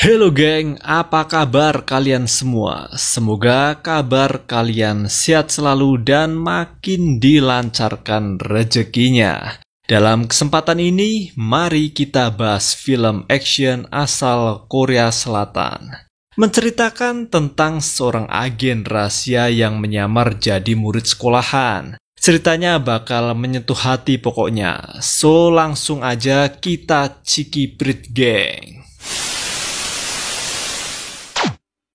Halo geng, apa kabar kalian semua? Semoga kabar kalian sehat selalu dan makin dilancarkan rezekinya. Dalam kesempatan ini, mari kita bahas film action asal Korea Selatan. Menceritakan tentang seorang agen rahasia yang menyamar jadi murid sekolahan. Ceritanya bakal menyentuh hati pokoknya. So langsung aja kita cikiprit geng.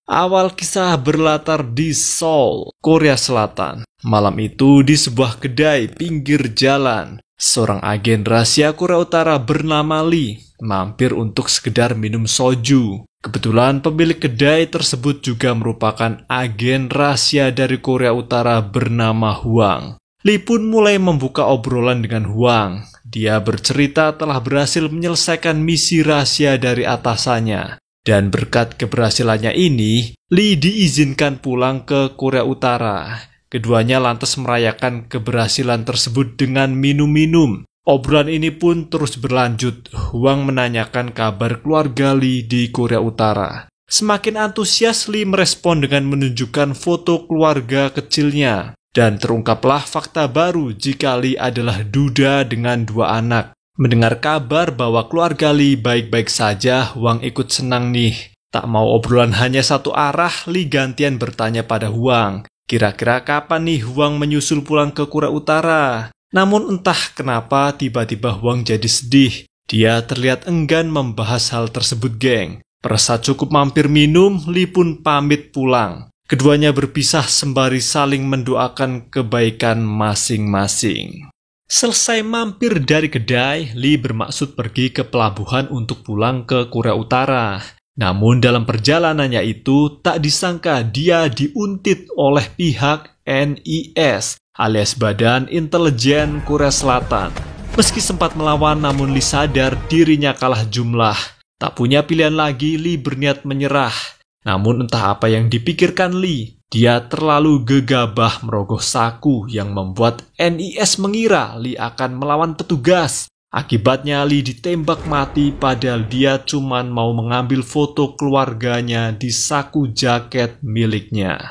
Awal kisah berlatar di Seoul, Korea Selatan. Malam itu di sebuah kedai pinggir jalan, seorang agen rahasia Korea Utara bernama Lee mampir untuk sekedar minum soju. Kebetulan pemilik kedai tersebut juga merupakan agen rahasia dari Korea Utara bernama Hwang. Lee pun mulai membuka obrolan dengan Hwang. Dia bercerita telah berhasil menyelesaikan misi rahasia dari atasannya. Dan berkat keberhasilannya ini, Lee diizinkan pulang ke Korea Utara. Keduanya lantas merayakan keberhasilan tersebut dengan minum-minum. Obrolan ini pun terus berlanjut. Hwang menanyakan kabar keluarga Lee di Korea Utara. Semakin antusias Lee merespon dengan menunjukkan foto keluarga kecilnya. Dan terungkaplah fakta baru jika Lee adalah duda dengan 2 anak. Mendengar kabar bahwa keluarga Lee baik-baik saja, Hwang ikut senang nih. Tak mau obrolan hanya satu arah, Lee gantian bertanya pada Hwang. Kira-kira kapan nih Hwang menyusul pulang ke Korea Utara? Namun entah kenapa tiba-tiba Hwang jadi sedih. Dia terlihat enggan membahas hal tersebut geng. Perasa cukup mampir minum, Lee pun pamit pulang. Keduanya berpisah sembari saling mendoakan kebaikan masing-masing. Selesai mampir dari kedai, Lee bermaksud pergi ke pelabuhan untuk pulang ke Korea Utara. Namun dalam perjalanannya itu, tak disangka dia diuntit oleh pihak NIS alias Badan Intelijen Korea Selatan. Meski sempat melawan, namun Lee sadar dirinya kalah jumlah. Tak punya pilihan lagi, Lee berniat menyerah. Namun entah apa yang dipikirkan Lee, dia terlalu gegabah merogoh saku yang membuat NIS mengira Lee akan melawan petugas. Akibatnya Lee ditembak mati padahal dia cuma mau mengambil foto keluarganya di saku jaket miliknya.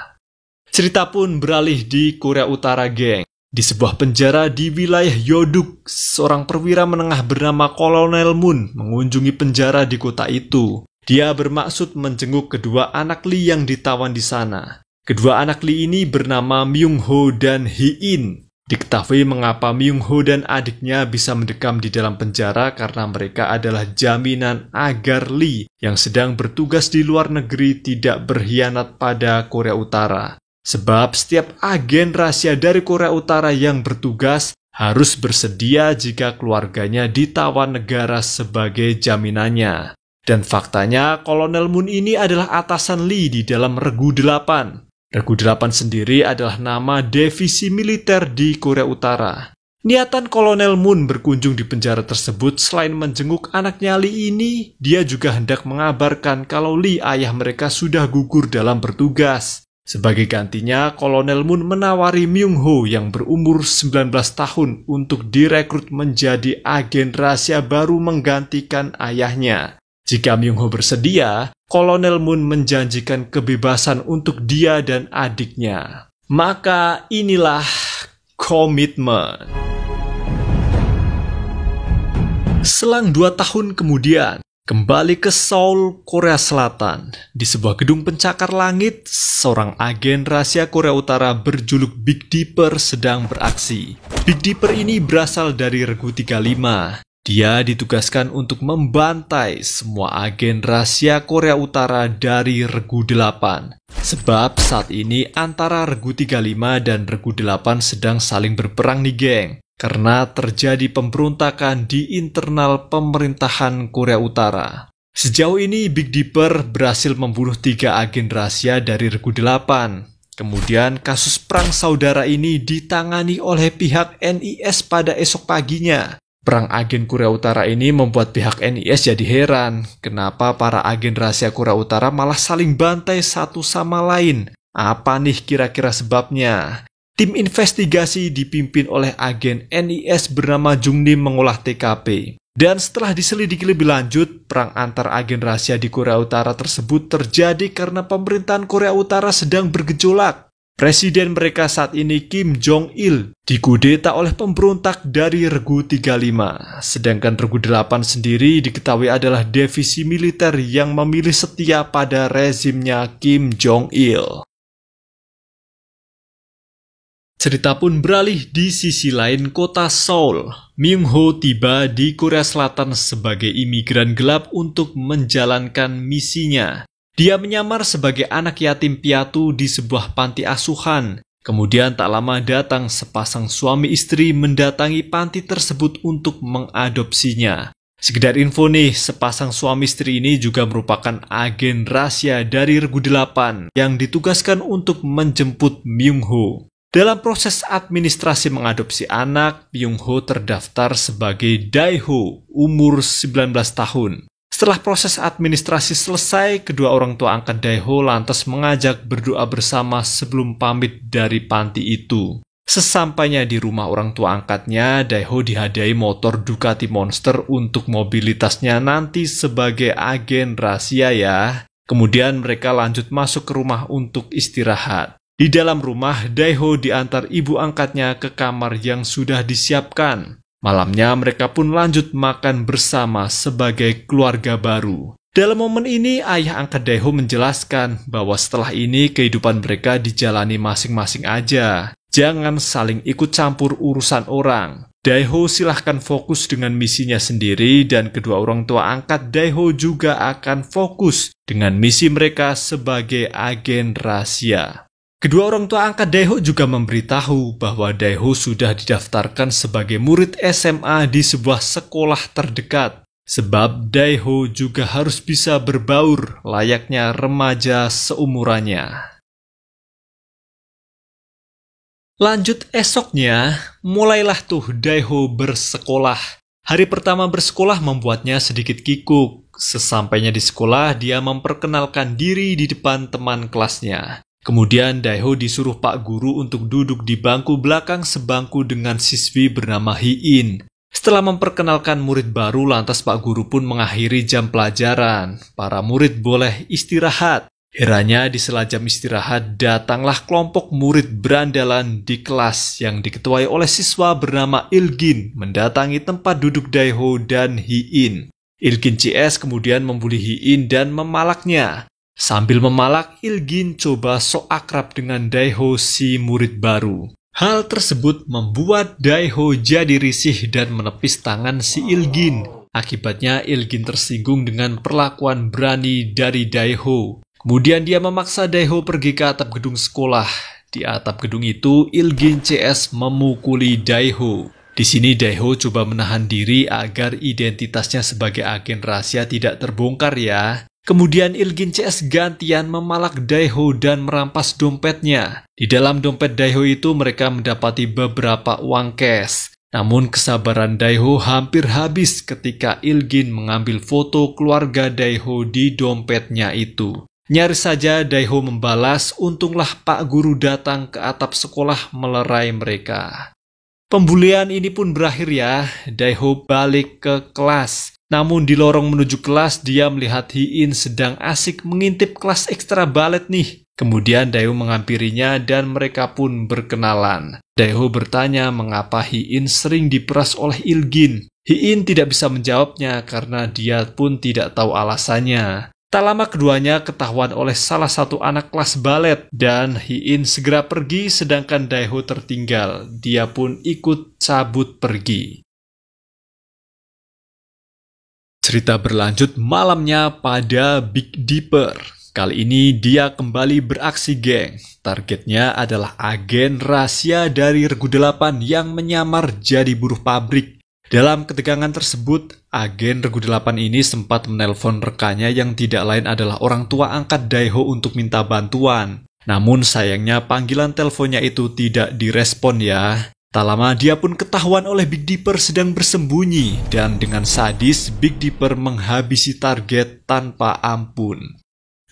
Cerita pun beralih di Korea Utara geng. Di sebuah penjara di wilayah Yoduk, seorang perwira menengah bernama Kolonel Moon mengunjungi penjara di kota itu. Dia bermaksud menjenguk kedua anak Lee yang ditawan di sana. Kedua anak Lee ini bernama Myung Ho dan Hee In. Diketahui mengapa Myung Ho dan adiknya bisa mendekam di dalam penjara karena mereka adalah jaminan agar Lee yang sedang bertugas di luar negeri tidak berkhianat pada Korea Utara. Sebab setiap agen rahasia dari Korea Utara yang bertugas harus bersedia jika keluarganya ditawan negara sebagai jaminannya. Dan faktanya, Kolonel Moon ini adalah atasan Lee di dalam Regu 8. Regu 8 sendiri adalah nama divisi militer di Korea Utara. Niatan Kolonel Moon berkunjung di penjara tersebut selain menjenguk anaknya Lee ini, dia juga hendak mengabarkan kalau Lee ayah mereka sudah gugur dalam bertugas. Sebagai gantinya, Kolonel Moon menawari Myung Ho yang berumur 19 tahun untuk direkrut menjadi agen rahasia baru menggantikan ayahnya. Jika Myung Ho bersedia, Kolonel Moon menjanjikan kebebasan untuk dia dan adiknya. Maka inilah komitmen. Selang 2 tahun kemudian, kembali ke Seoul, Korea Selatan. Di sebuah gedung pencakar langit, seorang agen rahasia Korea Utara berjuluk Big Dipper sedang beraksi. Big Dipper ini berasal dari Regu 35. Dia ditugaskan untuk membantai semua agen rahasia Korea Utara dari Regu 8. Sebab saat ini antara Regu 35 dan Regu 8 sedang saling berperang nih geng. Karena terjadi pemberontakan di internal pemerintahan Korea Utara. Sejauh ini Big Dipper berhasil membunuh 3 agen rahasia dari Regu 8. Kemudian kasus perang saudara ini ditangani oleh pihak NIS pada esok paginya. Perang agen Korea Utara ini membuat pihak NIS jadi heran. Kenapa para agen rahasia Korea Utara malah saling bantai satu sama lain? Apa nih kira-kira sebabnya? Tim investigasi dipimpin oleh agen NIS bernama Jung Nim mengolah TKP. Dan setelah diselidiki lebih lanjut, perang antar agen rahasia di Korea Utara tersebut terjadi karena pemerintahan Korea Utara sedang bergejolak. Presiden mereka saat ini Kim Jong-il dikudeta oleh pemberontak dari Regu 35. Sedangkan Regu 8 sendiri diketahui adalah divisi militer yang memilih setia pada rezimnya Kim Jong-il. Cerita pun beralih di sisi lain kota Seoul. Myung-ho tiba di Korea Selatan sebagai imigran gelap untuk menjalankan misinya. Dia menyamar sebagai anak yatim piatu di sebuah panti asuhan. Kemudian tak lama datang sepasang suami istri mendatangi panti tersebut untuk mengadopsinya. Sekedar info nih, sepasang suami istri ini juga merupakan agen rahasia dari Regu 8 yang ditugaskan untuk menjemput Myung-ho. Dalam proses administrasi mengadopsi anak, Myung-ho terdaftar sebagai Dae-ho, umur 19 tahun. Setelah proses administrasi selesai, kedua orang tua angkat Dae-ho lantas mengajak berdoa bersama sebelum pamit dari panti itu. Sesampainya di rumah orang tua angkatnya, Dae-ho dihadiahi motor Ducati Monster untuk mobilitasnya nanti sebagai agen rahasia ya. Kemudian mereka lanjut masuk ke rumah untuk istirahat. Di dalam rumah, Dae-ho diantar ibu angkatnya ke kamar yang sudah disiapkan. Malamnya mereka pun lanjut makan bersama sebagai keluarga baru. Dalam momen ini, ayah angkat Dae-ho menjelaskan bahwa setelah ini kehidupan mereka dijalani masing-masing aja. Jangan saling ikut campur urusan orang. Dae-ho silahkan fokus dengan misinya sendiri dan kedua orang tua angkat Dae-ho juga akan fokus dengan misi mereka sebagai agen rahasia. Kedua orang tua angkat Dae-ho juga memberitahu bahwa Dae-ho sudah didaftarkan sebagai murid SMA di sebuah sekolah terdekat. Sebab Dae-ho juga harus bisa berbaur layaknya remaja seumurannya. Lanjut esoknya, mulailah tuh Dae-ho bersekolah. Hari pertama bersekolah membuatnya sedikit kikuk. Sesampainya di sekolah, dia memperkenalkan diri di depan teman kelasnya. Kemudian Dae-ho disuruh Pak Guru untuk duduk di bangku belakang sebangku dengan siswi bernama Hee-in. Setelah memperkenalkan murid baru, lantas Pak Guru pun mengakhiri jam pelajaran. Para murid boleh istirahat. Heranya di sela jam istirahat, datanglah kelompok murid berandalan di kelas yang diketuai oleh siswa bernama Il-gin mendatangi tempat duduk Dae-ho dan Hee-in. Il-gin CS kemudian membuli Hee-in dan memalaknya. Sambil memalak, Il-gin coba sok akrab dengan Dae-ho si murid baru. Hal tersebut membuat Dae-ho jadi risih dan menepis tangan si Il-gin. Akibatnya Il-gin tersinggung dengan perlakuan berani dari Dae-ho. Kemudian dia memaksa Dae-ho pergi ke atap gedung sekolah. Di atap gedung itu, Il-gin CS memukuli Dae-ho. Di sini Dae-ho coba menahan diri agar identitasnya sebagai agen rahasia tidak terbongkar ya. Kemudian Il-gin CS gantian memalak Dae-ho dan merampas dompetnya. Di dalam dompet Dae-ho itu mereka mendapati beberapa uang cash. Namun kesabaran Dae-ho hampir habis ketika Il-gin mengambil foto keluarga Dae-ho di dompetnya itu. Nyaris saja Dae-ho membalas, untunglah Pak Guru datang ke atap sekolah melerai mereka. Pembulian ini pun berakhir ya, Dae-ho balik ke kelas. Namun di lorong menuju kelas, dia melihat Hee-in sedang asik mengintip kelas ekstra balet nih. Kemudian Dae-ho menghampirinya dan mereka pun berkenalan. Dae-ho bertanya mengapa Hee-in sering diperas oleh Il-gin. Hee-in tidak bisa menjawabnya karena dia pun tidak tahu alasannya. Tak lama keduanya ketahuan oleh salah satu anak kelas balet dan Hee-in segera pergi sedangkan Dae-ho tertinggal. Dia pun ikut cabut pergi. Cerita berlanjut malamnya pada Big Dipper. Kali ini dia kembali beraksi geng. Targetnya adalah agen rahasia dari Regu 8 yang menyamar jadi buruh pabrik. Dalam ketegangan tersebut, agen Regu 8 ini sempat menelpon rekannya yang tidak lain adalah orang tua angkat Dae-ho untuk minta bantuan. Namun sayangnya panggilan teleponnya itu tidak direspon ya. Tak lama dia pun ketahuan oleh Big Dipper sedang bersembunyi dan dengan sadis Big Dipper menghabisi target tanpa ampun.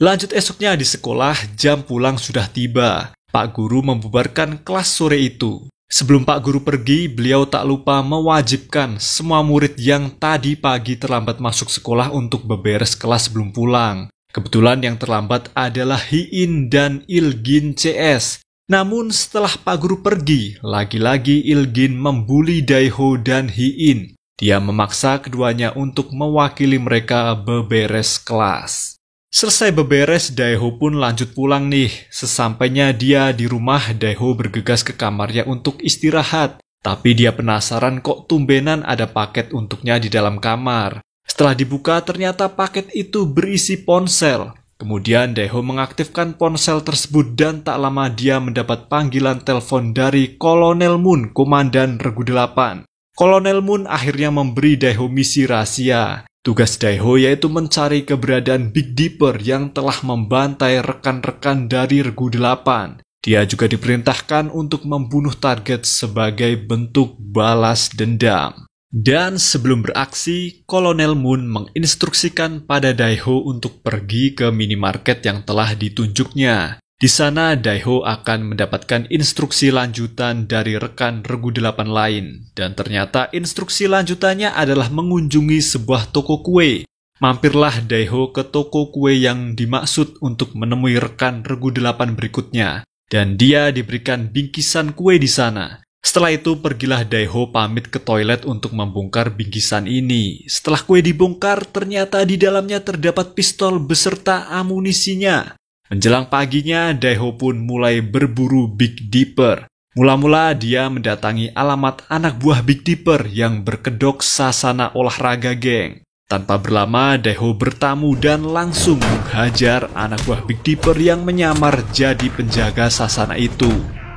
Lanjut esoknya di sekolah, jam pulang sudah tiba. Pak Guru membubarkan kelas sore itu. Sebelum Pak Guru pergi, beliau tak lupa mewajibkan semua murid yang tadi pagi terlambat masuk sekolah untuk beberes kelas sebelum pulang. Kebetulan yang terlambat adalah Hiin dan Ilgin CS. Namun setelah Pak Guru pergi, lagi-lagi Ilgin membuli Daeho dan Hiin. Dia memaksa keduanya untuk mewakili mereka beberes kelas. Selesai beberes, Daeho pun lanjut pulang nih. Sesampainya dia di rumah, Daeho bergegas ke kamarnya untuk istirahat. Tapi dia penasaran kok tumbenan ada paket untuknya di dalam kamar. Setelah dibuka, ternyata paket itu berisi ponsel. Kemudian Daeho mengaktifkan ponsel tersebut dan tak lama dia mendapat panggilan telepon dari Kolonel Moon, Komandan Regu 8. Kolonel Moon akhirnya memberi Daeho misi rahasia. Tugas Daeho yaitu mencari keberadaan Big Dipper yang telah membantai rekan-rekan dari Regu 8. Dia juga diperintahkan untuk membunuh target sebagai bentuk balas dendam. Dan sebelum beraksi, Kolonel Moon menginstruksikan pada Daeho untuk pergi ke minimarket yang telah ditunjuknya. Di sana, Daeho akan mendapatkan instruksi lanjutan dari rekan Regu 8 lain. Dan ternyata instruksi lanjutannya adalah mengunjungi sebuah toko kue. Mampirlah Daeho ke toko kue yang dimaksud untuk menemui rekan Regu 8 berikutnya. Dan dia diberikan bingkisan kue di sana. Setelah itu pergilah Daeho pamit ke toilet untuk membongkar bingkisan ini. Setelah kue dibongkar, ternyata di dalamnya terdapat pistol beserta amunisinya. Menjelang paginya, Daeho pun mulai berburu Big Dipper. Mula-mula dia mendatangi alamat anak buah Big Dipper yang berkedok sasana olahraga geng. Tanpa berlama, Daeho bertamu dan langsung menghajar anak buah Big Dipper yang menyamar jadi penjaga sasana itu.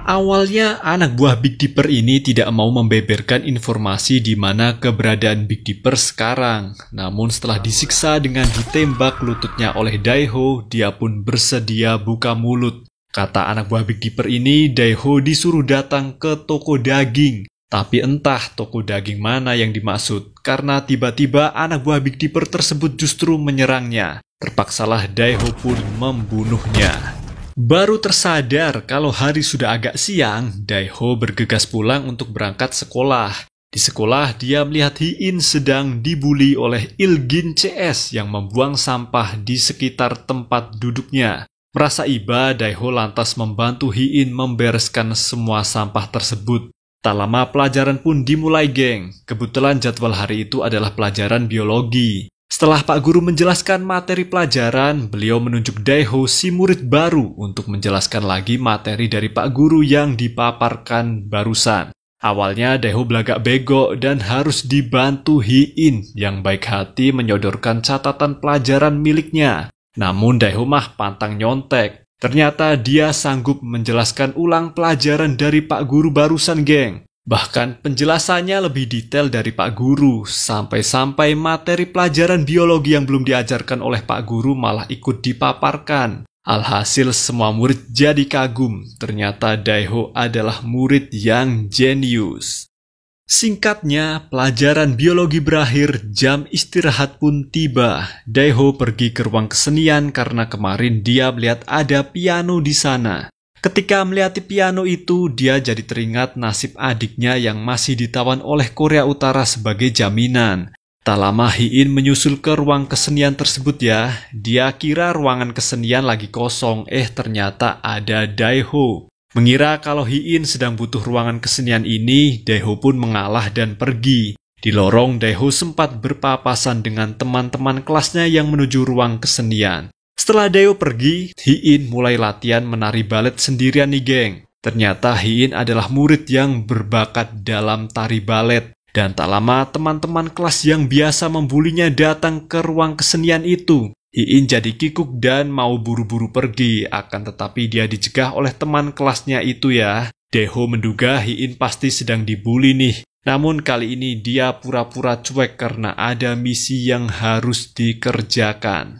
Awalnya, anak buah Big Dipper ini tidak mau membeberkan informasi di mana keberadaan Big Dipper sekarang. Namun setelah disiksa dengan ditembak lututnya oleh Daeho, dia pun bersedia buka mulut. Kata anak buah Big Dipper ini, Daeho disuruh datang ke toko daging. Tapi entah toko daging mana yang dimaksud, karena tiba-tiba anak buah Big Dipper tersebut justru menyerangnya. Terpaksalah Daeho pun membunuhnya. Baru tersadar kalau hari sudah agak siang, Daeho bergegas pulang untuk berangkat sekolah. Di sekolah, dia melihat Hiin sedang dibuli oleh Ilgin CS yang membuang sampah di sekitar tempat duduknya. Merasa iba, Daeho lantas membantu Hiin membereskan semua sampah tersebut. Tak lama pelajaran pun dimulai geng. Kebetulan jadwal hari itu adalah pelajaran biologi. Setelah Pak Guru menjelaskan materi pelajaran, beliau menunjuk Daeho si murid baru untuk menjelaskan lagi materi dari Pak Guru yang dipaparkan barusan. Awalnya Daeho belagak bego dan harus dibantu Hiin yang baik hati menyodorkan catatan pelajaran miliknya. Namun Daeho mah pantang nyontek. Ternyata dia sanggup menjelaskan ulang pelajaran dari Pak Guru barusan geng. Bahkan penjelasannya lebih detail dari Pak Guru, sampai-sampai materi pelajaran biologi yang belum diajarkan oleh Pak Guru malah ikut dipaparkan. Alhasil semua murid jadi kagum, ternyata Daeho adalah murid yang jenius. Singkatnya, pelajaran biologi berakhir, jam istirahat pun tiba. Daeho pergi ke ruang kesenian karena kemarin dia melihat ada piano di sana. Ketika melihat piano itu, dia jadi teringat nasib adiknya yang masih ditawan oleh Korea Utara sebagai jaminan. Tak lama Hiin menyusul ke ruang kesenian tersebut ya. Dia kira ruangan kesenian lagi kosong, ternyata ada Daeho. Mengira kalau Hiin sedang butuh ruangan kesenian ini, Daeho pun mengalah dan pergi. Di lorong, Daeho sempat berpapasan dengan teman-teman kelasnya yang menuju ruang kesenian. Setelah Daeho pergi, Hiin mulai latihan menari balet sendirian nih geng. Ternyata Hiin adalah murid yang berbakat dalam tari balet. Dan tak lama teman-teman kelas yang biasa membulinya datang ke ruang kesenian itu. Hiin jadi kikuk dan mau buru-buru pergi, akan tetapi dia dicegah oleh teman kelasnya itu ya. Daeho menduga Hiin pasti sedang dibully nih. Namun kali ini dia pura-pura cuek karena ada misi yang harus dikerjakan.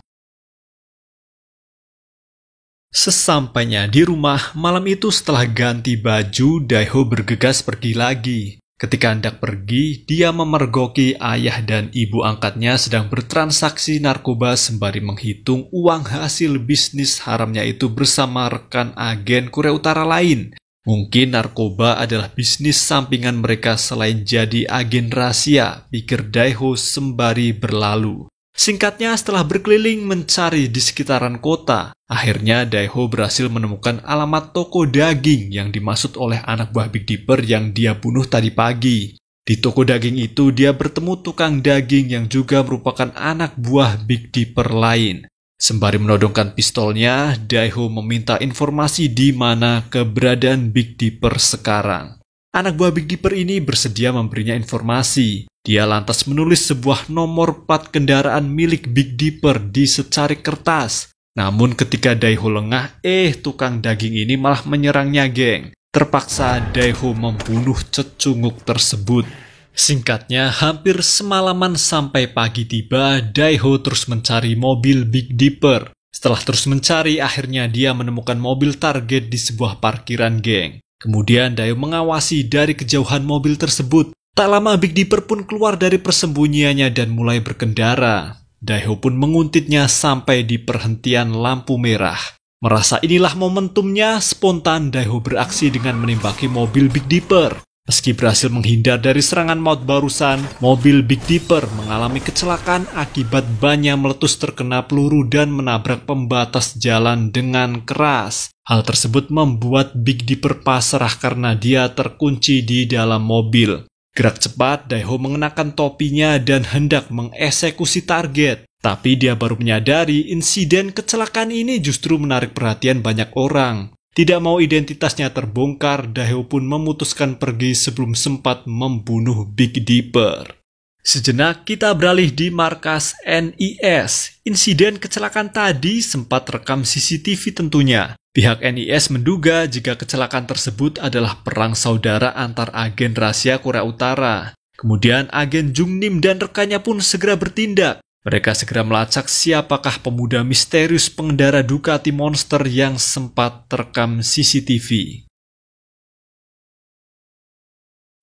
Sesampainya di rumah, malam itu setelah ganti baju, Daeho bergegas pergi lagi. Ketika hendak pergi, dia memergoki ayah dan ibu angkatnya sedang bertransaksi narkoba sembari menghitung uang hasil bisnis haramnya itu bersama rekan agen Korea Utara lain. Mungkin narkoba adalah bisnis sampingan mereka selain jadi agen rahasia, pikir Daeho sembari berlalu. Singkatnya, setelah berkeliling mencari di sekitaran kota, akhirnya Daeho berhasil menemukan alamat toko daging yang dimaksud oleh anak buah Big Dipper yang dia bunuh tadi pagi. Di toko daging itu, dia bertemu tukang daging yang juga merupakan anak buah Big Dipper lain. Sembari menodongkan pistolnya, Daeho meminta informasi di mana keberadaan Big Dipper sekarang. Anak buah Big Dipper ini bersedia memberinya informasi. Dia lantas menulis sebuah nomor plat kendaraan milik Big Dipper di secarik kertas. Namun ketika Daeho lengah, tukang daging ini malah menyerangnya, geng. Terpaksa Daeho membunuh cecunguk tersebut. Singkatnya, hampir semalaman sampai pagi tiba, Daeho terus mencari mobil Big Dipper. Setelah terus mencari, akhirnya dia menemukan mobil target di sebuah parkiran, geng. Kemudian Daeho mengawasi dari kejauhan mobil tersebut. Tak lama Big Dipper pun keluar dari persembunyiannya dan mulai berkendara. Daeho pun menguntitnya sampai di perhentian lampu merah. Merasa inilah momentumnya, spontan Daeho beraksi dengan menembaki mobil Big Dipper. Meski berhasil menghindar dari serangan maut barusan, mobil Big Dipper mengalami kecelakaan akibat bannya meletus terkena peluru dan menabrak pembatas jalan dengan keras. Hal tersebut membuat Big Dipper pasrah karena dia terkunci di dalam mobil. Gerak cepat, Daeho mengenakan topinya dan hendak mengeksekusi target. Tapi dia baru menyadari insiden kecelakaan ini justru menarik perhatian banyak orang. Tidak mau identitasnya terbongkar, Daeho pun memutuskan pergi sebelum sempat membunuh Big Dipper. Sejenak kita beralih di markas NIS. Insiden kecelakaan tadi sempat rekam CCTV tentunya. Pihak NIS menduga jika kecelakaan tersebut adalah perang saudara antar agen rahasia Korea Utara. Kemudian agen Jungnim dan rekannya pun segera bertindak. Mereka segera melacak siapakah pemuda misterius pengendara Ducati Monster yang sempat terekam CCTV.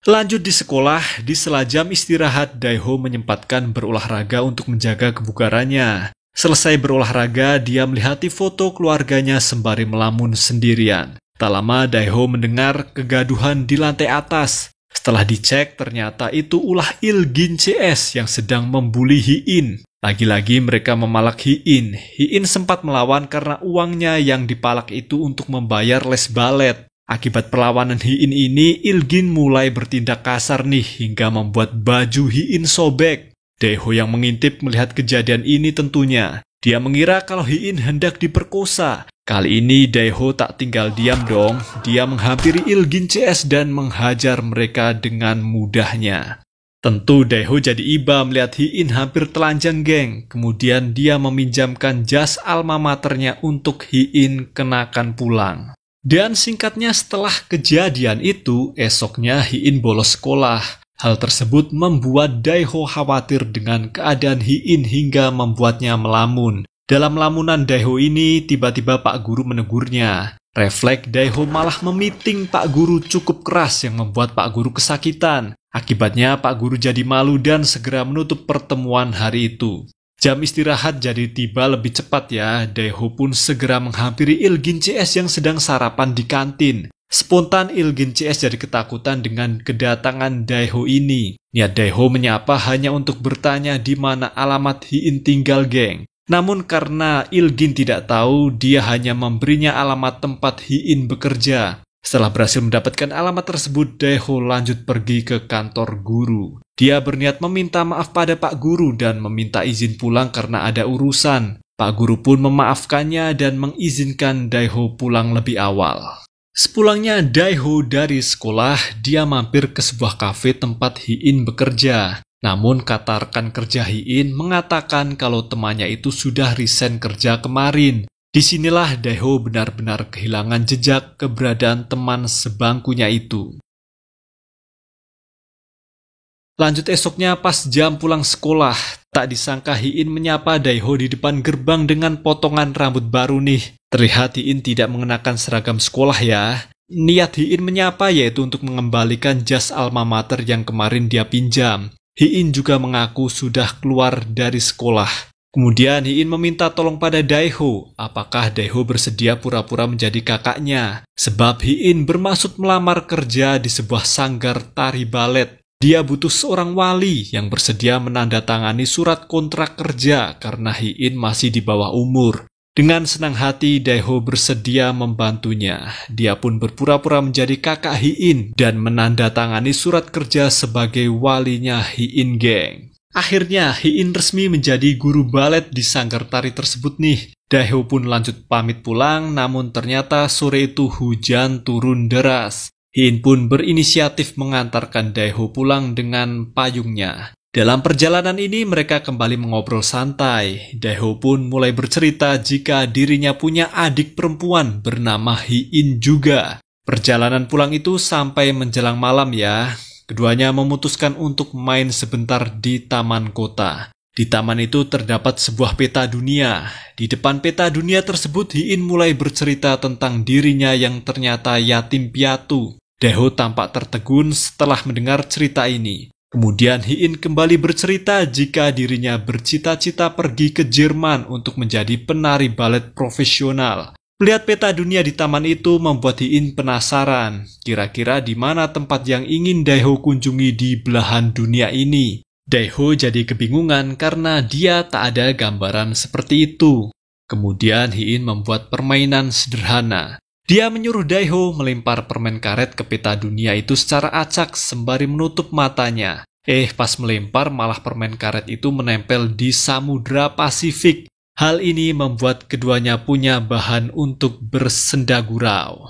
Lanjut di sekolah, di sela jam istirahat, Daeho menyempatkan berolahraga untuk menjaga kebugarannya. Selesai berolahraga, dia melihati foto keluarganya sembari melamun sendirian. Tak lama Daeho mendengar kegaduhan di lantai atas. Setelah dicek, ternyata itu ulah Ilgin CS yang sedang membuli Hiin. Lagi-lagi mereka memalak Hiin. Hiin sempat melawan karena uangnya yang dipalak itu untuk membayar les balet. Akibat perlawanan Hiin ini, Ilgin mulai bertindak kasar nih hingga membuat baju Hiin sobek. Daeho yang mengintip melihat kejadian ini tentunya. Dia mengira kalau Hiin hendak diperkosa. Kali ini Daeho tak tinggal diam dong. Dia menghampiri Ilgin CS dan menghajar mereka dengan mudahnya. Tentu Daeho jadi iba melihat Hiin hampir telanjang, geng. Kemudian dia meminjamkan jas alma maternya untuk Hiin kenakan pulang. Dan singkatnya setelah kejadian itu, esoknya Hiin bolos sekolah. Hal tersebut membuat Daeho khawatir dengan keadaan Hiin hingga membuatnya melamun. Dalam lamunan Daeho ini, tiba-tiba Pak Guru menegurnya. Refleks Daeho malah memiting Pak Guru cukup keras yang membuat Pak Guru kesakitan. Akibatnya Pak Guru jadi malu dan segera menutup pertemuan hari itu. Jam istirahat jadi tiba lebih cepat ya. Daeho pun segera menghampiri Ilgin CS yang sedang sarapan di kantin. Spontan Ilgin CS jadi ketakutan dengan kedatangan Daeho ini. Niat Daeho menyapa hanya untuk bertanya di mana alamat Hiin tinggal, geng. Namun karena Ilgin tidak tahu, dia hanya memberinya alamat tempat Hiin bekerja. Setelah berhasil mendapatkan alamat tersebut, Daeho lanjut pergi ke kantor guru. Dia berniat meminta maaf pada Pak Guru dan meminta izin pulang karena ada urusan. Pak Guru pun memaafkannya dan mengizinkan Daeho pulang lebih awal. Sepulangnya Daeho dari sekolah, dia mampir ke sebuah kafe tempat Hiin bekerja. Namun kata rekan kerja Hiin mengatakan kalau temannya itu sudah resign kerja kemarin. Disinilah Daeho benar-benar kehilangan jejak keberadaan teman sebangkunya itu. Lanjut esoknya pas jam pulang sekolah, tak disangka Hiin menyapa Daeho di depan gerbang dengan potongan rambut baru nih. Terlihat Hiin tidak mengenakan seragam sekolah ya. Niat Hiin menyapa yaitu untuk mengembalikan jas alma mater yang kemarin dia pinjam. Hiin juga mengaku sudah keluar dari sekolah. Kemudian Hiin meminta tolong pada Daeho, apakah Daeho bersedia pura-pura menjadi kakaknya, sebab Hiin bermaksud melamar kerja di sebuah sanggar tari balet. Dia butuh seorang wali yang bersedia menandatangani surat kontrak kerja karena Hiin masih di bawah umur. Dengan senang hati Daeho bersedia membantunya. Dia pun berpura-pura menjadi kakak Hiin dan menandatangani surat kerja sebagai walinya Hiin Gang. Akhirnya Hiin resmi menjadi guru balet di sanggar tari tersebut nih. Daeho pun lanjut pamit pulang, namun ternyata sore itu hujan turun deras. Hiin pun berinisiatif mengantarkan Daeho pulang dengan payungnya. Dalam perjalanan ini mereka kembali mengobrol santai. Daeho pun mulai bercerita jika dirinya punya adik perempuan bernama Hiin juga. Perjalanan pulang itu sampai menjelang malam ya. Keduanya memutuskan untuk main sebentar di taman kota. Di taman itu terdapat sebuah peta dunia. Di depan peta dunia tersebut Hiin mulai bercerita tentang dirinya yang ternyata yatim piatu. Daeho tampak tertegun setelah mendengar cerita ini. Kemudian Hiin kembali bercerita jika dirinya bercita-cita pergi ke Jerman untuk menjadi penari balet profesional. Melihat peta dunia di taman itu membuat Hiin penasaran, kira-kira di mana tempat yang ingin Daeho kunjungi di belahan dunia ini. Daeho jadi kebingungan karena dia tak ada gambaran seperti itu. Kemudian Hiin membuat permainan sederhana. Dia menyuruh Daeho melempar permen karet ke peta dunia itu secara acak sembari menutup matanya. Pas melempar malah permen karet itu menempel di Samudra Pasifik. Hal ini membuat keduanya punya bahan untuk bersendagurau.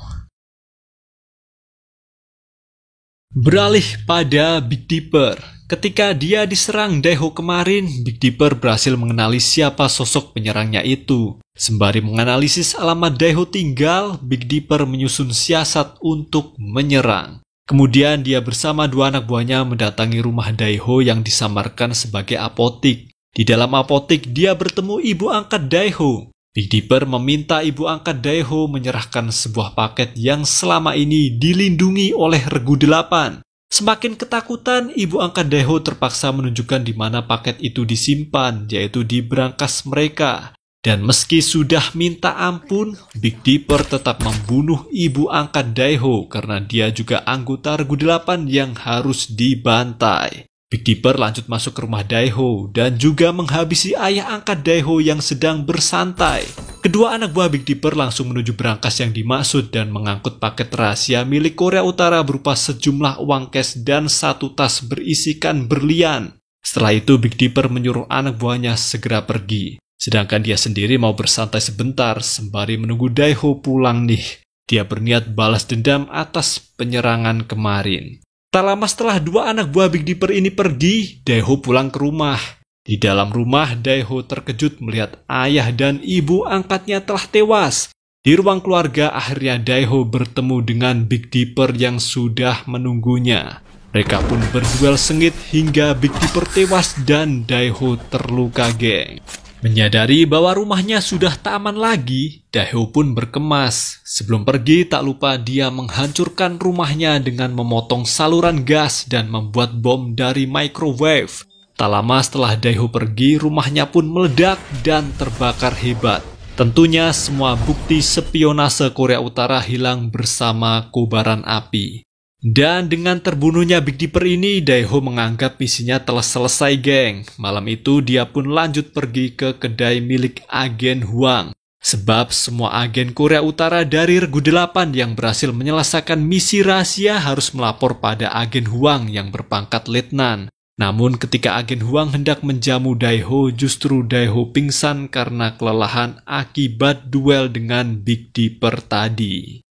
Beralih pada Big Dipper. Ketika dia diserang Daeho kemarin, Big Dipper berhasil mengenali siapa sosok penyerangnya itu. Sembari menganalisis alamat Daeho tinggal, Big Dipper menyusun siasat untuk menyerang. Kemudian dia bersama dua anak buahnya mendatangi rumah Daeho yang disamarkan sebagai apotik. Di dalam apotik, dia bertemu ibu angkat Daeho. Big Dipper meminta ibu angkat Daeho menyerahkan sebuah paket yang selama ini dilindungi oleh Regu 8. Semakin ketakutan, ibu angkat Daeho terpaksa menunjukkan di mana paket itu disimpan, yaitu di brankas mereka. Dan meski sudah minta ampun, Big Dipper tetap membunuh ibu angkat Daeho karena dia juga anggota Regu 8 yang harus dibantai. Big Dipper lanjut masuk ke rumah Daeho dan juga menghabisi ayah angkat Daeho yang sedang bersantai. Kedua anak buah Big Dipper langsung menuju brankas yang dimaksud dan mengangkut paket rahasia milik Korea Utara berupa sejumlah uang cash dan satu tas berisikan berlian. Setelah itu Big Dipper menyuruh anak buahnya segera pergi. Sedangkan dia sendiri mau bersantai sebentar sembari menunggu Daeho pulang nih. Dia berniat balas dendam atas penyerangan kemarin. Tak lama setelah dua anak buah Big Dipper ini pergi, Daeho pulang ke rumah. Di dalam rumah, Daeho terkejut melihat ayah dan ibu angkatnya telah tewas. Di ruang keluarga, akhirnya Daeho bertemu dengan Big Dipper yang sudah menunggunya. Mereka pun berduel sengit hingga Big Dipper tewas dan Daeho terluka, geng. Menyadari bahwa rumahnya sudah tak aman lagi, Daeho pun berkemas. Sebelum pergi, tak lupa dia menghancurkan rumahnya dengan memotong saluran gas dan membuat bom dari microwave. Tak lama setelah Daeho pergi, rumahnya pun meledak dan terbakar hebat. Tentunya semua bukti spionase Korea Utara hilang bersama kobaran api. Dan dengan terbunuhnya Big Dipper ini, Daeho menganggap misinya telah selesai, geng. Malam itu dia pun lanjut pergi ke kedai milik agen Hwang. Sebab semua agen Korea Utara dari Regu 8 yang berhasil menyelesaikan misi rahasia harus melapor pada agen Hwang yang berpangkat letnan. Namun ketika agen Hwang hendak menjamu Daeho, justru Daeho pingsan karena kelelahan akibat duel dengan Big Dipper tadi.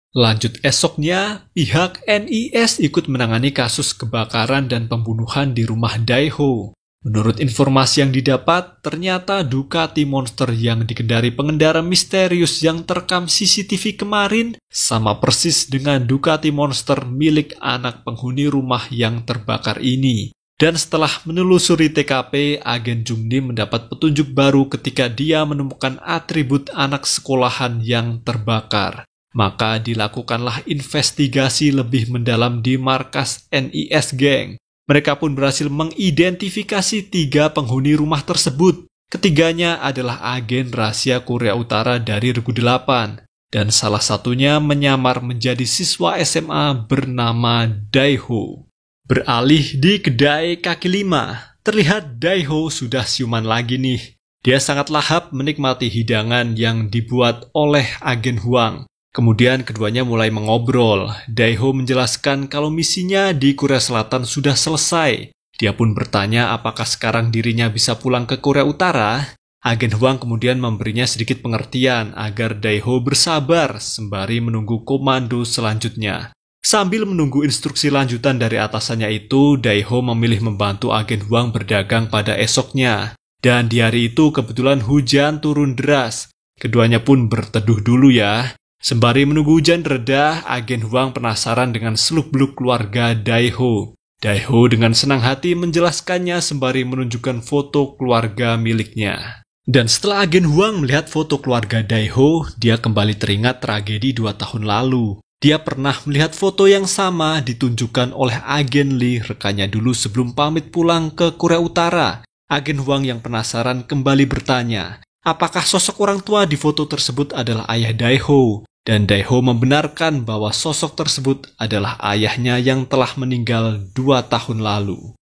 Lanjut esoknya, pihak NIS ikut menangani kasus kebakaran dan pembunuhan di rumah Daeho. Menurut informasi yang didapat, ternyata Ducati Monster yang dikendari pengendara misterius yang terekam CCTV kemarin sama persis dengan Ducati Monster milik anak penghuni rumah yang terbakar ini. Dan setelah menelusuri TKP, agen Jungni mendapat petunjuk baru ketika dia menemukan atribut anak sekolahan yang terbakar. Maka dilakukanlah investigasi lebih mendalam di markas NIS, geng. Mereka pun berhasil mengidentifikasi 3 penghuni rumah tersebut. Ketiganya adalah agen rahasia Korea Utara dari Regu 8, dan salah satunya menyamar menjadi siswa SMA bernama Daeho. Beralih di kedai kaki 5, terlihat Daeho sudah siuman lagi nih. Dia sangat lahap menikmati hidangan yang dibuat oleh agen Hwang. Kemudian keduanya mulai mengobrol. Daeho menjelaskan kalau misinya di Korea Selatan sudah selesai. Dia pun bertanya apakah sekarang dirinya bisa pulang ke Korea Utara. Agen Hwang kemudian memberinya sedikit pengertian agar Daeho bersabar sembari menunggu komando selanjutnya. Sambil menunggu instruksi lanjutan dari atasannya itu, Daeho memilih membantu agen Hwang berdagang pada esoknya. Dan di hari itu kebetulan hujan turun deras. Keduanya pun berteduh dulu ya. Sembari menunggu hujan reda, agen Hwang penasaran dengan seluk-beluk keluarga Daeho. Daeho dengan senang hati menjelaskannya sembari menunjukkan foto keluarga miliknya. Dan setelah agen Hwang melihat foto keluarga Daeho, dia kembali teringat tragedi 2 tahun lalu. Dia pernah melihat foto yang sama ditunjukkan oleh agen Lee rekannya dulu sebelum pamit pulang ke Korea Utara. Agen Hwang yang penasaran kembali bertanya, apakah sosok orang tua di foto tersebut adalah ayah Daeho? Dan Daeho membenarkan bahwa sosok tersebut adalah ayahnya yang telah meninggal 2 tahun lalu.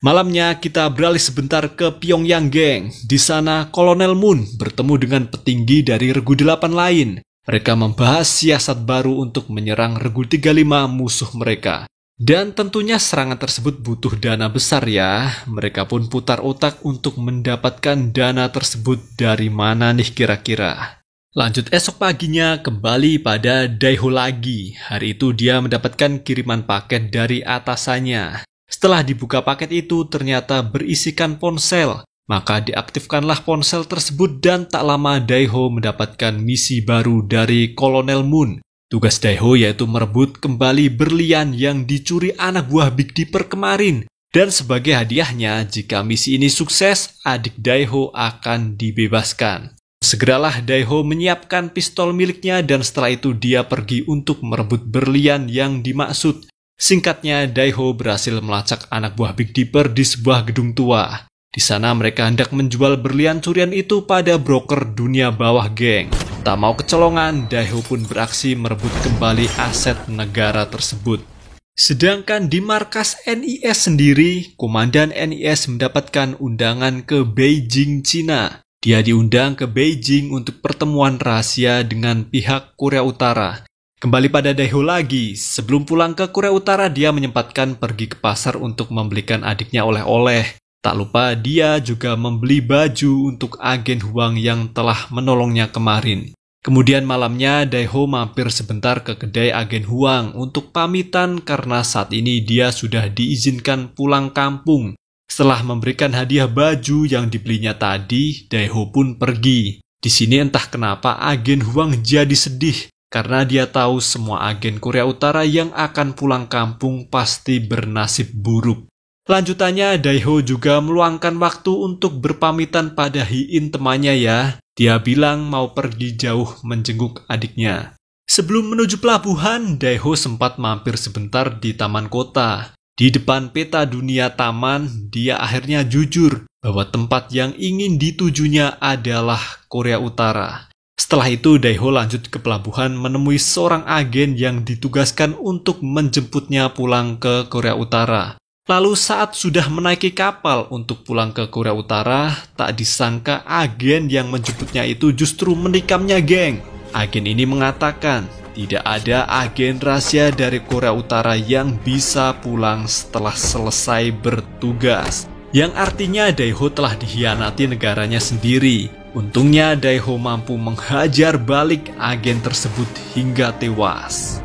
Malamnya kita beralih sebentar ke Pyongyang, geng. Di sana Kolonel Moon bertemu dengan petinggi dari Regu 8 lain. Mereka membahas siasat baru untuk menyerang Regu 35 musuh mereka. Dan tentunya serangan tersebut butuh dana besar ya. Mereka pun putar otak untuk mendapatkan dana tersebut dari mana nih kira-kira. Lanjut esok paginya kembali pada Daeho lagi. Hari itu dia mendapatkan kiriman paket dari atasannya. Setelah dibuka paket itu ternyata berisikan ponsel. Maka diaktifkanlah ponsel tersebut dan tak lama Daeho mendapatkan misi baru dari Kolonel Moon. Tugas Daeho yaitu merebut kembali berlian yang dicuri anak buah Big Dipper kemarin. Dan sebagai hadiahnya, jika misi ini sukses, adik Daeho akan dibebaskan. Segeralah Daeho menyiapkan pistol miliknya dan setelah itu dia pergi untuk merebut berlian yang dimaksud. Singkatnya, Daeho berhasil melacak anak buah Big Dipper di sebuah gedung tua. Di sana mereka hendak menjual berlian curian itu pada broker dunia bawah, geng. Tak mau kecolongan, Daeho pun beraksi merebut kembali aset negara tersebut. Sedangkan di markas NIS sendiri, Komandan NIS mendapatkan undangan ke Beijing, Cina. Dia diundang ke Beijing untuk pertemuan rahasia dengan pihak Korea Utara. Kembali pada Daeho lagi, sebelum pulang ke Korea Utara dia menyempatkan pergi ke pasar untuk membelikan adiknya oleh-oleh. Tak lupa dia juga membeli baju untuk agen Hwang yang telah menolongnya kemarin. Kemudian malamnya Daeho mampir sebentar ke kedai agen Hwang untuk pamitan karena saat ini dia sudah diizinkan pulang kampung. Setelah memberikan hadiah baju yang dibelinya tadi, Daeho pun pergi. Di sini entah kenapa agen Hwang jadi sedih karena dia tahu semua agen Korea Utara yang akan pulang kampung pasti bernasib buruk. Lanjutannya, Daeho juga meluangkan waktu untuk berpamitan pada Hee-in temannya ya. Dia bilang mau pergi jauh menjenguk adiknya. Sebelum menuju pelabuhan, Daeho sempat mampir sebentar di taman kota. Di depan peta dunia taman, dia akhirnya jujur bahwa tempat yang ingin ditujunya adalah Korea Utara. Setelah itu, Daeho lanjut ke pelabuhan menemui seorang agen yang ditugaskan untuk menjemputnya pulang ke Korea Utara. Lalu saat sudah menaiki kapal untuk pulang ke Korea Utara, tak disangka agen yang menjemputnya itu justru menikamnya, geng. Agen ini mengatakan, tidak ada agen rahasia dari Korea Utara yang bisa pulang setelah selesai bertugas. Yang artinya Daeho telah dikhianati negaranya sendiri. Untungnya Daeho mampu menghajar balik agen tersebut hingga tewas.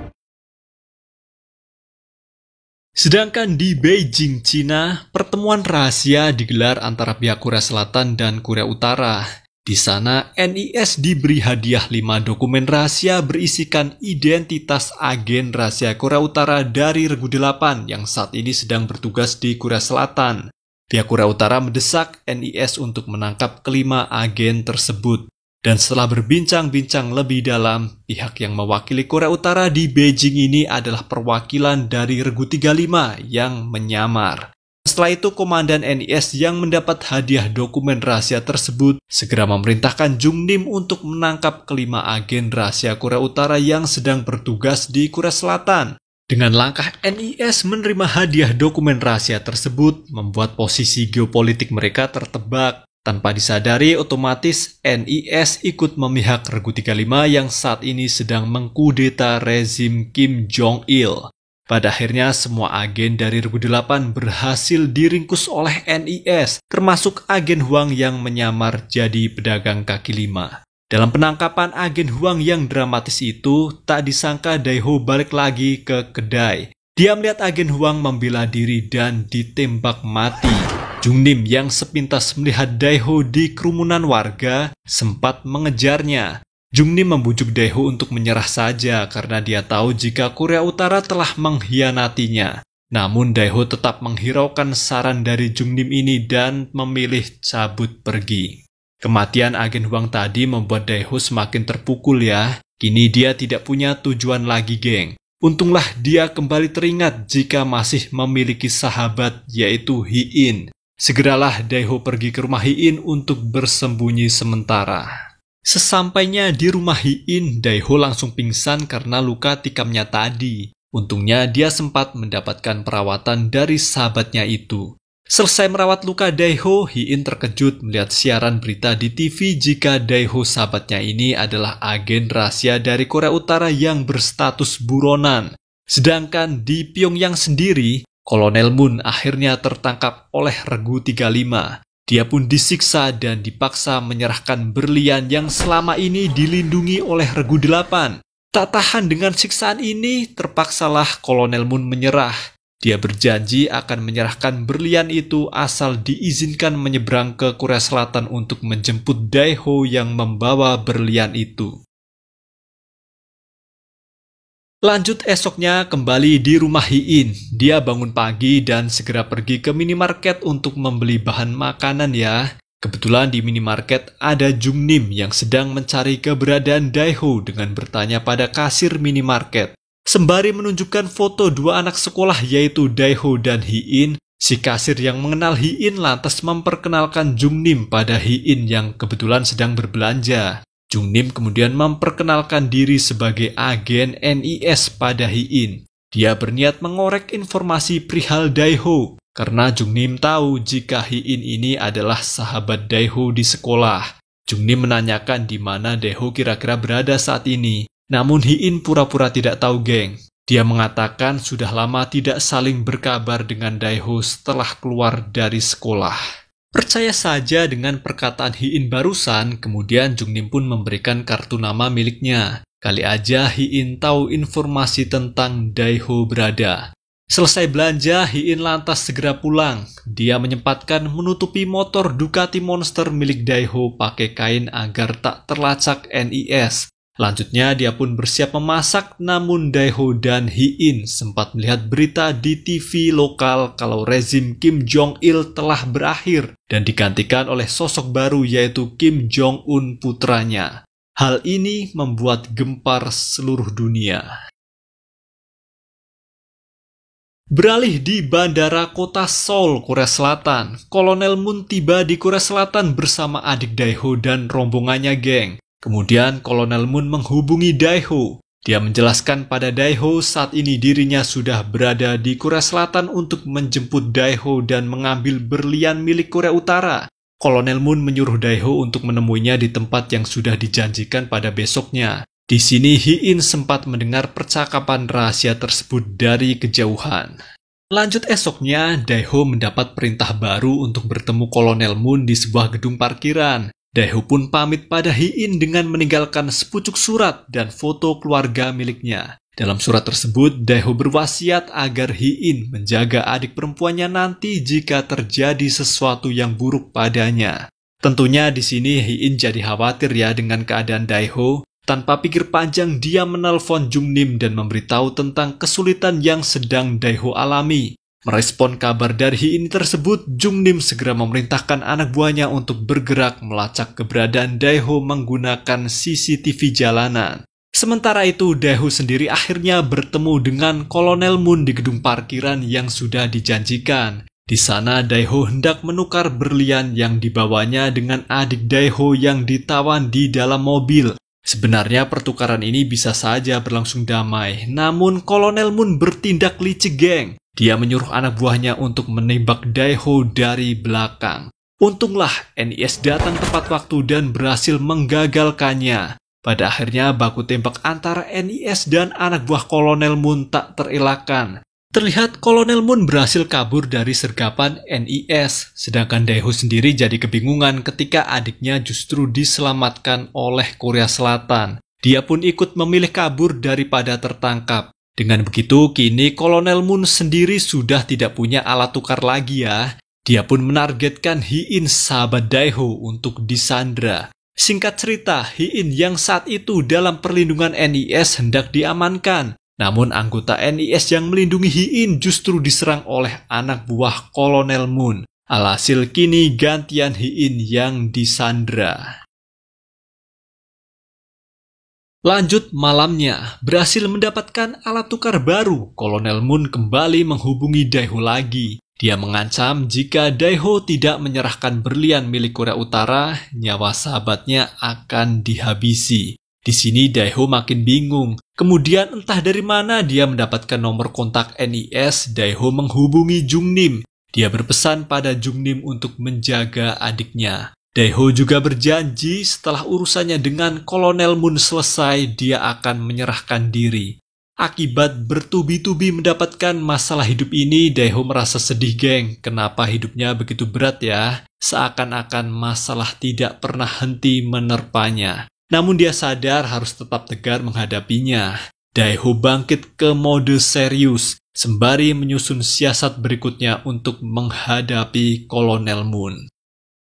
Sedangkan di Beijing, Cina, pertemuan rahasia digelar antara pihak Korea Selatan dan Korea Utara. Di sana, NIS diberi hadiah 5 dokumen rahasia berisikan identitas agen rahasia Korea Utara dari Regu 8 yang saat ini sedang bertugas di Korea Selatan. Pihak Korea Utara mendesak NIS untuk menangkap kelima agen tersebut. Dan setelah berbincang-bincang lebih dalam, pihak yang mewakili Korea Utara di Beijing ini adalah perwakilan dari Regu 35 yang menyamar. Setelah itu, Komandan NIS yang mendapat hadiah dokumen rahasia tersebut segera memerintahkan Jung Nim untuk menangkap kelima agen rahasia Korea Utara yang sedang bertugas di Korea Selatan. Dengan langkah NIS menerima hadiah dokumen rahasia tersebut, membuat posisi geopolitik mereka tertebak. Tanpa disadari, otomatis NIS ikut memihak Regu 35 yang saat ini sedang mengkudeta rezim Kim Jong-il. Pada akhirnya, semua agen dari Regu 8 berhasil diringkus oleh NIS, termasuk agen Huang yang menyamar jadi pedagang kaki lima. Dalam penangkapan agen Huang yang dramatis itu, tak disangka Dae-ho balik lagi ke kedai. Dia melihat agen Huang membela diri dan ditembak mati. Jung Nim yang sepintas melihat Dae-ho di kerumunan warga sempat mengejarnya. Jung Nim membujuk Dae-ho untuk menyerah saja karena dia tahu jika Korea Utara telah mengkhianatinya. Namun Dae-ho tetap menghiraukan saran dari Jung Nim ini dan memilih cabut pergi. Kematian agen Huang tadi membuat Dae-ho semakin terpukul ya. Kini dia tidak punya tujuan lagi, geng. Untunglah dia kembali teringat jika masih memiliki sahabat yaitu Hi-in. Segeralah Dae-ho pergi ke rumah Hi-in untuk bersembunyi sementara. Sesampainya di rumah Hi-in, Dae-ho langsung pingsan karena luka tikamnya tadi. Untungnya dia sempat mendapatkan perawatan dari sahabatnya itu. Selesai merawat luka Dae-ho, Hi-in terkejut melihat siaran berita di TV jika Dae-ho sahabatnya ini adalah agen rahasia dari Korea Utara yang berstatus buronan. Sedangkan di Pyongyang sendiri, Kolonel Moon akhirnya tertangkap oleh Regu 35. Dia pun disiksa dan dipaksa menyerahkan berlian yang selama ini dilindungi oleh Regu 8. Tak tahan dengan siksaan ini, terpaksalah Kolonel Moon menyerah. Dia berjanji akan menyerahkan berlian itu asal diizinkan menyeberang ke Korea Selatan untuk menjemput Dae-ho yang membawa berlian itu. Lanjut esoknya kembali di rumah Hi-in. Dia bangun pagi dan segera pergi ke minimarket untuk membeli bahan makanan ya. Kebetulan di minimarket ada Jung Nim yang sedang mencari keberadaan Dae-ho dengan bertanya pada kasir minimarket. Sembari menunjukkan foto dua anak sekolah yaitu Dae-ho dan Hi-in, si kasir yang mengenal Hi-in lantas memperkenalkan Jung Nim pada Hi-in yang kebetulan sedang berbelanja. Jung Nim kemudian memperkenalkan diri sebagai agen NIS pada Hi-in. Dia berniat mengorek informasi perihal Dae-ho, karena Jung Nim tahu jika Hi-in ini adalah sahabat Dae-ho di sekolah. Jung Nim menanyakan di mana Dae-ho kira-kira berada saat ini. Namun Hi-in pura-pura tidak tahu, geng. Dia mengatakan sudah lama tidak saling berkabar dengan Dae-ho setelah keluar dari sekolah. Percaya saja dengan perkataan Hi-in barusan, kemudian Jung Nim pun memberikan kartu nama miliknya. Kali aja Hi-in tahu informasi tentang Dae-ho berada. Selesai belanja, Hi-in lantas segera pulang. Dia menyempatkan menutupi motor Ducati Monster milik Dae-ho pakai kain agar tak terlacak NIS. Lanjutnya dia pun bersiap memasak, namun Dae-ho dan Hi-in sempat melihat berita di TV lokal kalau rezim Kim Jong-il telah berakhir dan digantikan oleh sosok baru yaitu Kim Jong-un putranya. Hal ini membuat gempar seluruh dunia. Beralih di bandara kota Seoul, Korea Selatan, Kolonel Moon tiba di Korea Selatan bersama adik Dae-ho dan rombongannya, geng. Kemudian Kolonel Moon menghubungi Dae-ho. Dia menjelaskan pada Dae-ho saat ini dirinya sudah berada di Korea Selatan untuk menjemput Dae-ho dan mengambil berlian milik Korea Utara. Kolonel Moon menyuruh Dae-ho untuk menemuinya di tempat yang sudah dijanjikan pada besoknya. Di sini Hi-in sempat mendengar percakapan rahasia tersebut dari kejauhan. Lanjut esoknya, Dae-ho mendapat perintah baru untuk bertemu Kolonel Moon di sebuah gedung parkiran. Dae-ho pun pamit pada Hi-in dengan meninggalkan sepucuk surat dan foto keluarga miliknya. Dalam surat tersebut, Dae-ho berwasiat agar Hi-in menjaga adik perempuannya nanti jika terjadi sesuatu yang buruk padanya. Tentunya di sini Hi-in jadi khawatir ya dengan keadaan Dae-ho. Tanpa pikir panjang, dia menelpon Jung Nim dan memberitahu tentang kesulitan yang sedang Dae-ho alami. Merespon kabar dari Hi-in tersebut, Jungnim segera memerintahkan anak buahnya untuk bergerak melacak keberadaan Dae-ho menggunakan CCTV jalanan. Sementara itu, Dae-ho sendiri akhirnya bertemu dengan Kolonel Moon di gedung parkiran yang sudah dijanjikan. Di sana, Dae-ho hendak menukar berlian yang dibawanya dengan adik Dae-ho yang ditawan di dalam mobil. Sebenarnya pertukaran ini bisa saja berlangsung damai, namun Kolonel Moon bertindak licik, geng. Dia menyuruh anak buahnya untuk menembak Dae-ho dari belakang. Untunglah NIS datang tepat waktu dan berhasil menggagalkannya. Pada akhirnya baku tembak antara NIS dan anak buah Kolonel Moon tak terelakkan. Terlihat Kolonel Moon berhasil kabur dari sergapan NIS, sedangkan Dae-ho sendiri jadi kebingungan ketika adiknya justru diselamatkan oleh Korea Selatan. Dia pun ikut memilih kabur daripada tertangkap. Dengan begitu, kini Kolonel Moon sendiri sudah tidak punya alat tukar lagi ya. Dia pun menargetkan Hi-in sahabat Dae-ho untuk disandra. Singkat cerita, Hi-in yang saat itu dalam perlindungan NIS hendak diamankan. Namun anggota NIS yang melindungi Hi-in justru diserang oleh anak buah Kolonel Moon. Alhasil kini gantian Hi-in yang disandra. Lanjut malamnya, berhasil mendapatkan alat tukar baru, Kolonel Moon kembali menghubungi Dae-ho lagi. Dia mengancam jika Dae-ho tidak menyerahkan berlian milik Korea Utara, nyawa sahabatnya akan dihabisi. Di sini Dae-ho makin bingung. Kemudian entah dari mana dia mendapatkan nomor kontak NIS, Dae-ho menghubungi Jungnim. Dia berpesan pada Jungnim untuk menjaga adiknya. Dae-ho juga berjanji setelah urusannya dengan Kolonel Moon selesai, dia akan menyerahkan diri. Akibat bertubi-tubi mendapatkan masalah hidup ini, Dae-ho merasa sedih, geng. Kenapa hidupnya begitu berat ya? Seakan-akan masalah tidak pernah henti menerpanya. Namun dia sadar harus tetap tegar menghadapinya. Dae-ho bangkit ke mode serius, sembari menyusun siasat berikutnya untuk menghadapi Kolonel Moon.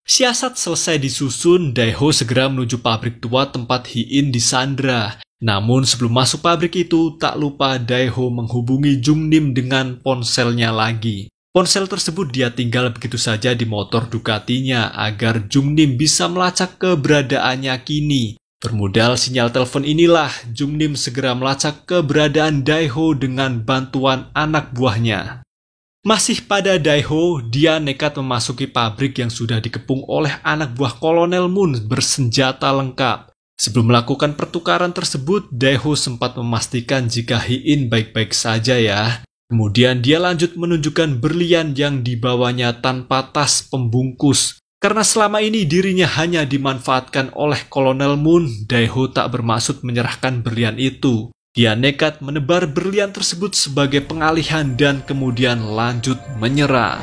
Siasat selesai disusun, Dae-ho segera menuju pabrik tua tempat Hi-in disandra. Namun sebelum masuk pabrik itu, tak lupa Dae-ho menghubungi Jungnim dengan ponselnya lagi. Ponsel tersebut dia tinggal begitu saja di motor Ducatinya agar Jungnim bisa melacak keberadaannya kini. Bermodal sinyal telepon inilah, Jungnim segera melacak keberadaan Dae-ho dengan bantuan anak buahnya. Masih pada Dae-ho, dia nekat memasuki pabrik yang sudah dikepung oleh anak buah Kolonel Moon bersenjata lengkap. Sebelum melakukan pertukaran tersebut, Dae-ho sempat memastikan jika Hi-in baik-baik saja ya. Kemudian dia lanjut menunjukkan berlian yang dibawanya tanpa tas pembungkus. Karena selama ini dirinya hanya dimanfaatkan oleh Kolonel Moon, Dae-ho tak bermaksud menyerahkan berlian itu. Dia nekat menebar berlian tersebut sebagai pengalihan dan kemudian lanjut menyerang.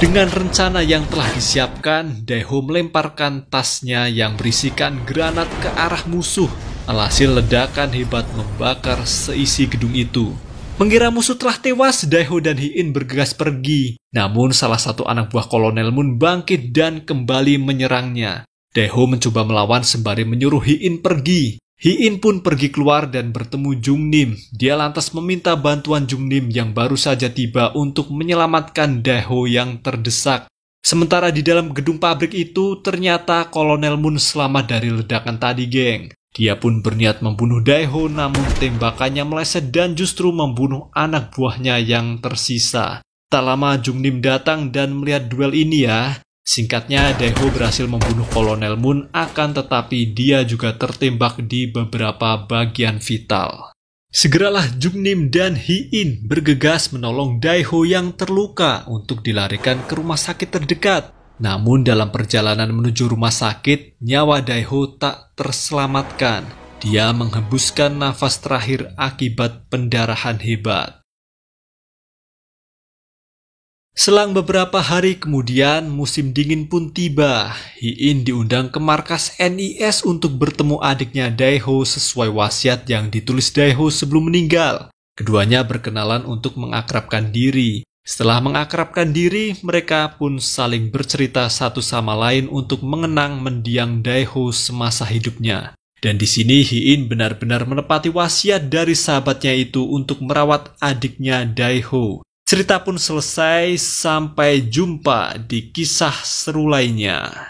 Dengan rencana yang telah disiapkan, Dae-ho melemparkan tasnya yang berisikan granat ke arah musuh. Alhasil ledakan hebat membakar seisi gedung itu. Mengira musuh telah tewas, Dae-ho dan Hi-in bergegas pergi. Namun salah satu anak buah Kolonel Moon bangkit dan kembali menyerangnya. Dae-ho mencoba melawan sembari menyuruh Hi-in pergi. Hi-in pun pergi keluar dan bertemu Jungnim. Dia lantas meminta bantuan Jungnim yang baru saja tiba untuk menyelamatkan Dae-ho yang terdesak. Sementara di dalam gedung pabrik itu, ternyata Kolonel Moon selamat dari ledakan tadi, geng. Dia pun berniat membunuh Dae-ho, namun tembakannya meleset dan justru membunuh anak buahnya yang tersisa. Tak lama Jungnim datang dan melihat duel ini ya. Singkatnya, Dae-ho berhasil membunuh Kolonel Moon, akan tetapi dia juga tertembak di beberapa bagian vital. Segeralah Jungnim dan Hi-in bergegas menolong Dae-ho yang terluka untuk dilarikan ke rumah sakit terdekat. Namun dalam perjalanan menuju rumah sakit, nyawa Dae-ho tak terselamatkan. Dia menghembuskan nafas terakhir akibat pendarahan hebat. Selang beberapa hari kemudian, musim dingin pun tiba. Hi-in diundang ke markas NIS untuk bertemu adiknya Dae-ho sesuai wasiat yang ditulis Dae-ho sebelum meninggal. Keduanya berkenalan untuk mengakrabkan diri. Setelah mengakrabkan diri, mereka pun saling bercerita satu sama lain untuk mengenang mendiang Dae-ho semasa hidupnya. Dan di sini Hi-in benar-benar menepati wasiat dari sahabatnya itu untuk merawat adiknya Dae-ho. Cerita pun selesai, sampai jumpa di kisah seru lainnya.